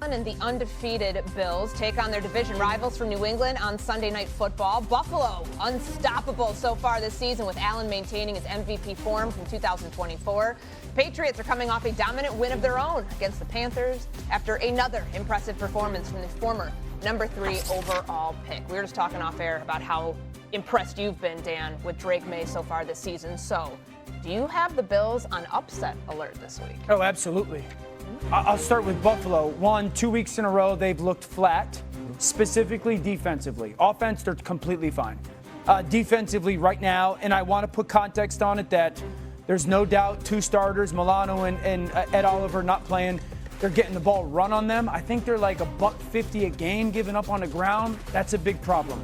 And the undefeated Bills take on their division rivals from New England on Sunday Night Football. Buffalo, unstoppable so far this season, with Allen maintaining his MVP form from 2024. Patriots are coming off a dominant win of their own against the Panthers after another impressive performance from the former number 3 overall pick. We were just talking off air about how impressed you've been, Dan, with Drake May so far this season. So, do you have the Bills on upset alert this week? Oh, absolutely. I'll start with Buffalo. 2 weeks in a row, they've looked flat, specifically defensively. Offense, they're completely fine. Defensively right now, and I want to put context on it that there's no doubt 2 starters, Milano and Ed Oliver, not playing. They're getting the ball run on them. I think they're like $150 a game giving up on the ground. That's a big problem.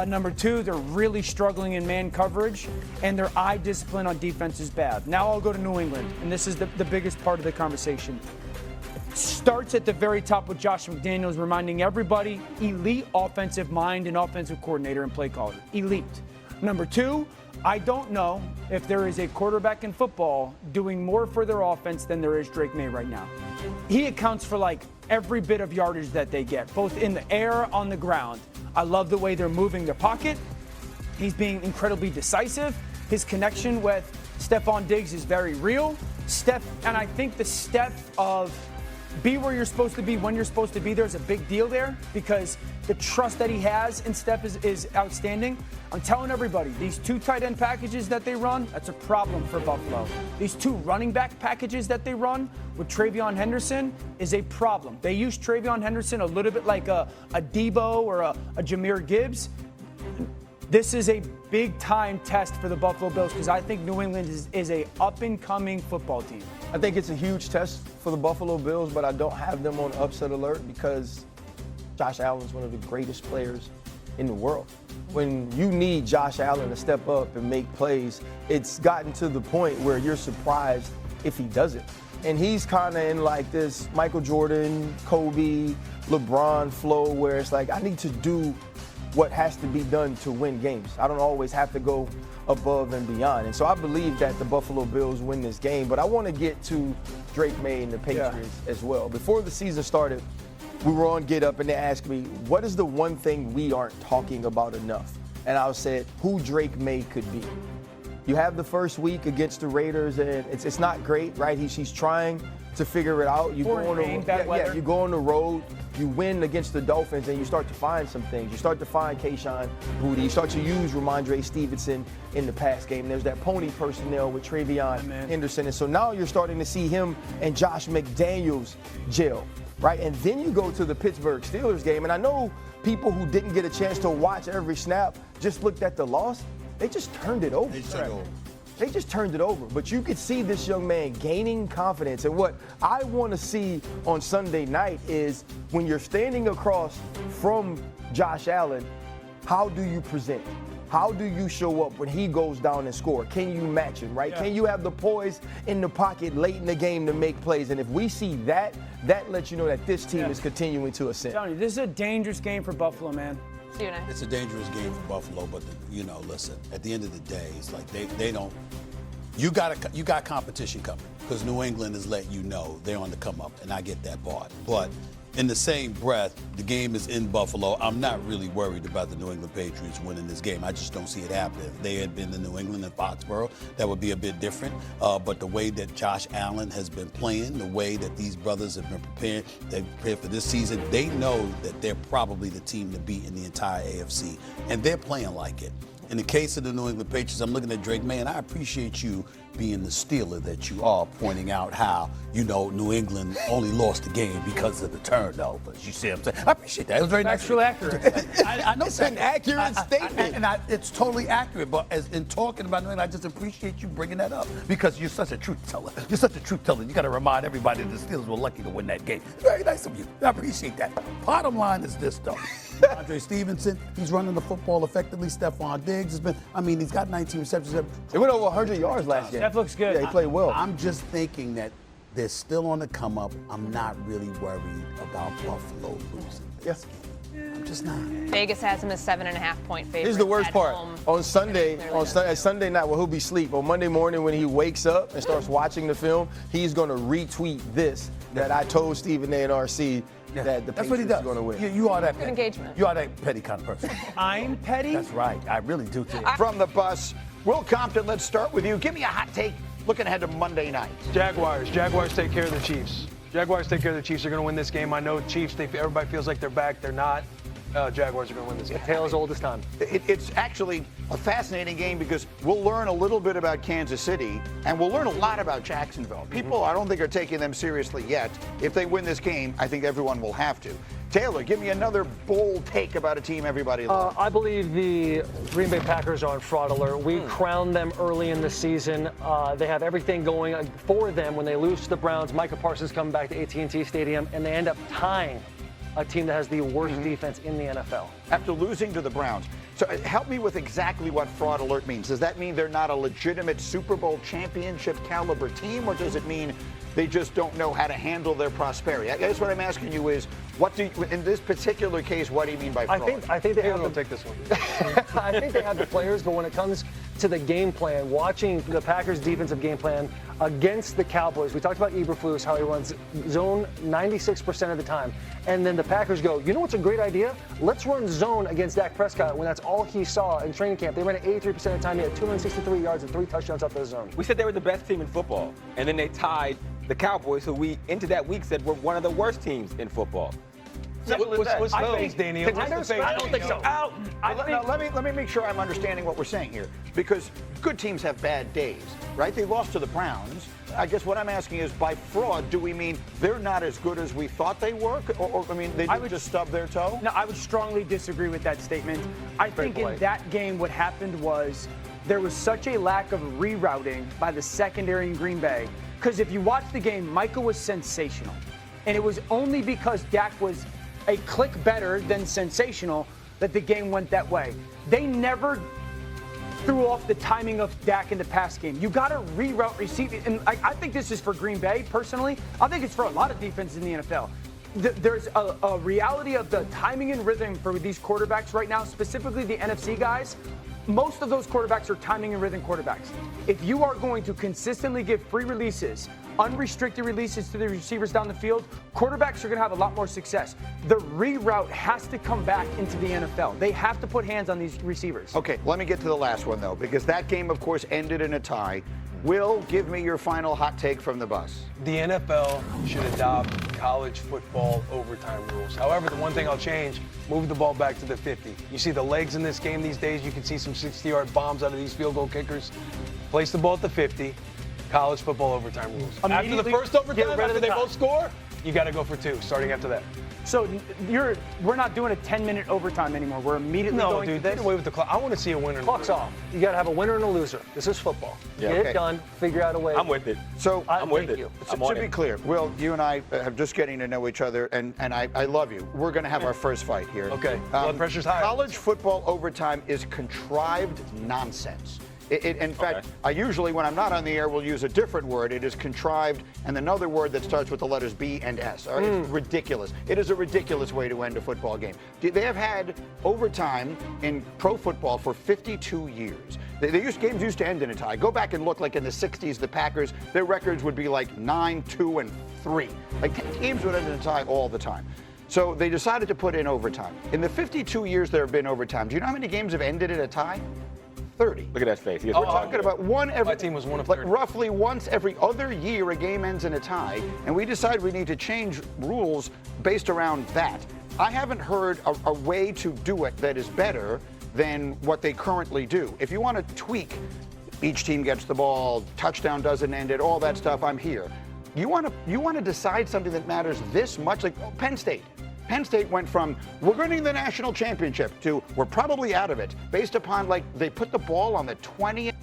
Number 2, they're really struggling in man coverage, and their eye discipline on defense is bad. Now I'll go to New England, and this is the biggest part of the conversation. Starts at the very top with Josh McDaniels, reminding everybody, elite offensive mind and offensive coordinator and play caller. Elite. Number 2, I don't know if there is a quarterback in football doing more for their offense than there is Drake May right now. He accounts for like every bit of yardage that they get, both in the air, on the ground. I love the way they're moving their pocket. He's being incredibly decisive. His connection with Stephon Diggs is very real. And I think the step of be where you're supposed to be when you're supposed to be there is a big deal there, because the trust that he has in Steph is outstanding. I'm telling everybody, these 2 tight end packages that they run, that's a problem for Buffalo. These 2 running back packages that they run with Travion Henderson is a problem. They use Travion Henderson a little bit like a Debo or a Jahmyr Gibbs. This is a big-time test for the Buffalo Bills, because I think New England is a up-and-coming football team. I think it's a huge test for the Buffalo Bills, but I don't have them on upset alert because Josh Allen is one of the greatest players in the world. When you need Josh Allen to step up and make plays, it's gotten to the point where you're surprised if he doesn't. And he's kind of in like this Michael Jordan, Kobe, LeBron flow where it's like, I need to do what has to be done to win games. I don't always have to go above and beyond. And so I believe that the Buffalo Bills win this game, but I want to get to Drake May and the Patriots as well. Before the season started, we were on Get Up and they asked me, what is the one thing we aren't talking about enough? And I said, who Drake May could be. You have the first week against the Raiders, and it's not great, right? He's trying to figure it out. You go on the road, you win against the Dolphins, and you start to find some things. You start to find Kayshon Boutte. You start to use Ramondre Stevenson in the pass game. There's that pony personnel with Travion Henderson. And so now you're starting to see him and Josh McDaniels gel, right? And then you go to the Pittsburgh Steelers game, and I know people who didn't get a chance to watch every snap just looked at the loss. They just turned it over. They just turned it over. But you could see this young man gaining confidence. And what I want to see on Sunday night is when you're standing across from Josh Allen, how do you present? How do you show up when he goes down and score? Can you match him, right? Yeah. Can you have the poise in the pocket late in the game to make plays? And if we see that, that lets you know that this team is continuing to ascend. I'm telling you, this is a dangerous game for Buffalo, man. It's a dangerous game for Buffalo, but listen, at the end of the day, it's like they don't. You got competition coming because New England is letting you know they're on the come up, and I get that part. But in the same breath, the game is in Buffalo. I'm not really worried about the New England Patriots winning this game. I just don't see it happening. If they had been in New England and Foxborough, that would be a bit different. But the way that Josh Allen has been playing, the way that they've prepared for this season, they know that they're probably the team to beat in the entire AFC, and they're playing like it. In the case of the New England Patriots, I'm looking at Drake May, and I appreciate you being the Steeler that you are, pointing out how, New England only lost the game because of the turnovers. You see what I'm saying? I appreciate that. It was very nice. Actually accurate. I know it's an accurate statement. It's totally accurate, but in talking about New England, I just appreciate you bringing that up because you're such a truth teller. You're such a truth teller. You got to remind everybody that the Steelers were lucky to win that game. Very nice of you. I appreciate that. Bottom line is this, though. Andre Stevenson, he's running the football effectively. Stephon Diggs has been, he's got 19 receptions. They went over 100 yards last game. That looks good. Yeah, he played well. I'm just thinking that they're still on the come up. I'm not really worried about Buffalo losing. Yes. I'm just not. Vegas has him as 7.5-point favorite. Here's the worst part. Home. On Sunday night, he'll be asleep. On Monday morning when he wakes up and starts watching the film, he's going to retweet this that I told Stephen A and RC that the That's what he Patriots does. are going to win. You are that Good petty. engagement. You are that petty kind of person. I'm petty. That's right. I really do too. From the bus, Will Compton, let's start with you. Give me a hot take looking ahead to Monday night. Jaguars take care of the Chiefs. Jaguars take care of the Chiefs. They're going to win this game. I know Chiefs, everybody feels like they're back. They're not. Jaguars are going to win this game. Tale as old as time. It's actually a fascinating game because we'll learn a little bit about Kansas City and we'll learn a lot about Jacksonville. People, I don't think, are taking them seriously yet. If they win this game, I think everyone will have to. Taylor, give me another bold take about a team everybody loves. I believe the Green Bay Packers are on fraud alert. We crowned them early in the season. They have everything going for them. When they lose to the Browns, Micah Parsons coming back to AT&T Stadium, and they end up tying a team that has the worst defense in the NFL. After losing to the Browns. So help me with exactly what fraud alert means. Does that mean they're not a legitimate Super Bowl championship caliber team, or does it mean they just don't know how to handle their prosperity? I guess what I'm asking you is, in this particular case, what do you mean by fraud? I think they Taylor have will the, take this one. I think they have the players, but when it comes to the game plan, watching the Packers' defensive game plan against the Cowboys, we talked about Eberflus, how he runs zone 96% of the time, and then the Packers go, you know what's a great idea? Let's run zone against Dak Prescott when that's all he saw in training camp. They ran it 83% of the time. He had 263 yards and 3 touchdowns off the zone. We said they were the best team in football, and then they tied the Cowboys, who we into that week said were one of the worst teams in football. What's the phase, Danny? What's the phase? I don't think so. Now, let me make sure I'm understanding what we're saying here, because good teams have bad days, right? They lost to the Browns. I guess what I'm asking is, by fraud, do we mean they're not as good as we thought they were? Or I mean, they didn't just stub their toe? No, I would strongly disagree with that statement. I think in that game what happened was there was such a lack of rerouting by the secondary in Green Bay. Because if you watch the game, Micah was sensational. And it was only because Dak was a click better than sensational that the game went that way. They never threw off the timing of Dak in the pass game. You got to reroute receive. And I think this is for Green Bay, personally. I think it's for a lot of defenses in the NFL. There's a reality of the timing and rhythm for these quarterbacks right now, specifically the NFC guys. Most of those quarterbacks are timing and rhythm quarterbacks. If you are going to consistently give free releases, unrestricted releases to the receivers down the field, quarterbacks are going to have a lot more success. The reroute has to come back into the NFL. They have to put hands on these receivers. Okay, let me get to the last one, though, because that game, of course, ended in a tie. Will, give me your final hot take from the bus. The NFL should adopt college football overtime rules. However, the one thing I'll change, move the ball back to the 50. You see the legs in this game these days. You can see some 60-yard bombs out of these field goal kickers. Place the ball at the 50. College football overtime rules. After the first overtime, after they both score, you got to go for 2, starting after that. So we're not doing a 10-minute overtime anymore. We're immediately going to this. Take away with the clock. I want to see a winner. Clock's off. You got to have a winner and a loser. This is football. Yeah, Get okay. it done. Figure out a way. I'm with it. So I'm with thank it. you. I'm to on be it. clear, Will, you and I are just getting to know each other, and I love you. We're going to have our first fight here. Okay. Blood pressure's high. College football overtime is contrived nonsense. In fact, I usually, when I'm not on the air, will use a different word. It is contrived, and another word that starts with the letters B and S. All right? It's ridiculous. It is a ridiculous way to end a football game. They have had overtime in pro football for 52 years. Games used to end in a tie. Go back and look, like in the 60s, the Packers, their records would be like 9-2 and 3. Like, games would end in a tie all the time. So they decided to put in overtime. In the 52 years there have been overtime, do you know how many games have ended in a tie? 30. Look at that face. We're talking about one every. My team was one of like 30. roughly once every other year, a game ends in a tie, and we decide we need to change rules based around that. I haven't heard a way to do it that is better than what they currently do. If you want to tweak, each team gets the ball, touchdown doesn't end it, all that stuff, I'm here. You want to decide something that matters this much, like Penn State. Penn State went from, we're winning the national championship, to, we're probably out of it, based upon, like, they put the ball on the 20th.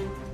Bye.